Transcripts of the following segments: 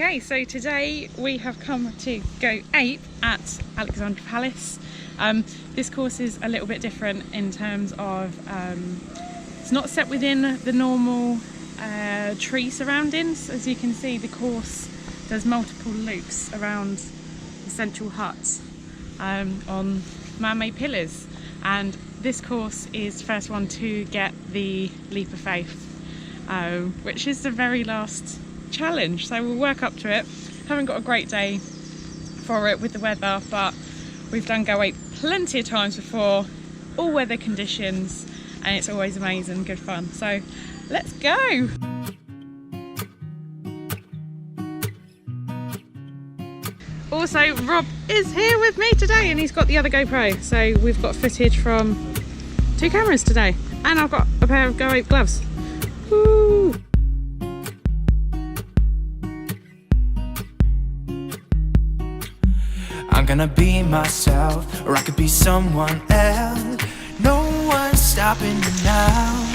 Okay, so today we have come to Go Ape at Alexandra Palace. This course is a little bit different in terms of it's not set within the normal tree surroundings. As you can see, the course does multiple loops around the central hut on man-made pillars, and this course is the first one to get the leap of faith, which is the very last challenge, so we'll work up to it. Haven't got a great day for it with the weather, but we've done Go Ape plenty of times before, all weather conditions, and it's always amazing, good fun. So let's go. Also, Rob is here with me today and he's got the other GoPro, so we've got footage from 2 cameras today, and I've got a pair of Go Ape gloves. Woo! I'm gonna be myself, or I could be someone else. No one's stopping me now.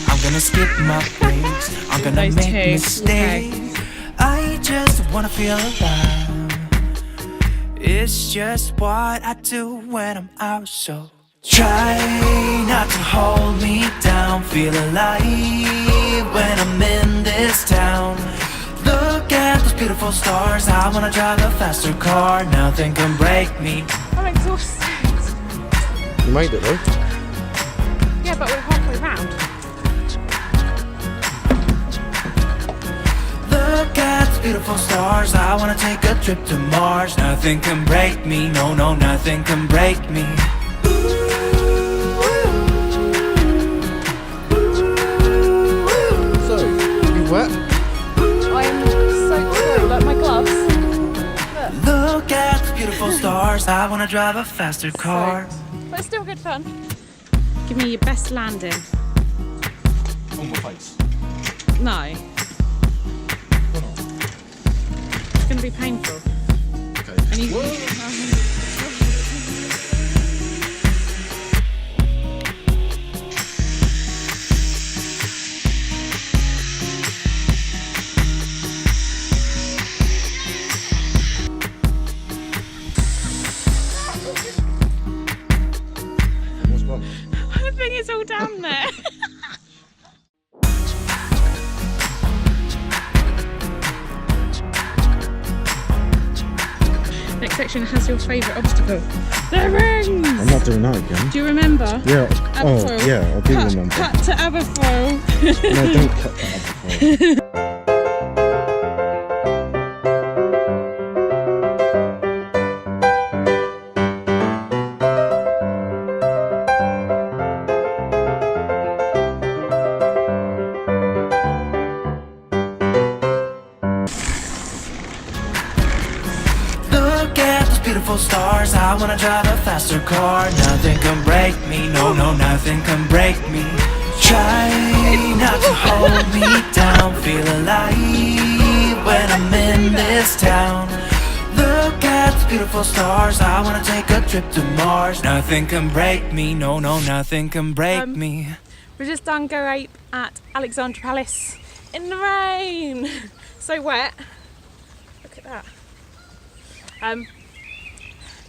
I'm gonna skip my breaks, I'm gonna make mistakes. Okay. I just wanna feel alive. It's just what I do when I'm out, so try not to hold me down. Feel alive when I'm in this town. Look at those beautiful stars. I wanna drive a faster car. Nothing can break me. I'm exhausted. You made it though. Yeah, but we're halfway round. Look at those beautiful stars. I wanna take a trip to Mars. Nothing can break me. No, no, nothing can break me. So, you wet? Like my gloves. Look at the beautiful stars. I wanna drive a faster car. But it's still good fun. Give me your best landing. On my face. No. It's going to be painful. Okay. And you I think it's all down there. Next section has your favourite obstacle. The rings! I'm not doing that again. Do you remember? Yeah. Aberfoyle. Oh, yeah, I do remember. Cut to Aberfoyle. No, don't cut to Aberfoyle. Beautiful stars, I wanna drive a faster car. Nothing can break me, no, no, nothing can break me. Try not to hold me down. Feel alive when I'm in this town. Look at the beautiful stars, I wanna take a trip to Mars. Nothing can break me, no, no, nothing can break me. We've just done Go Ape at Alexandra Palace in the rain. So wet. Look at that.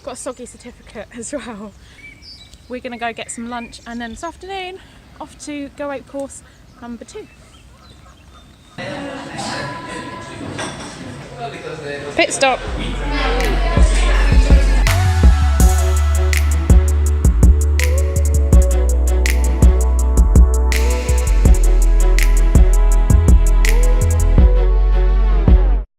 Got a soggy certificate as well. We're gonna go get some lunch and then this afternoon off to Go Ape course number 2. Pit stop.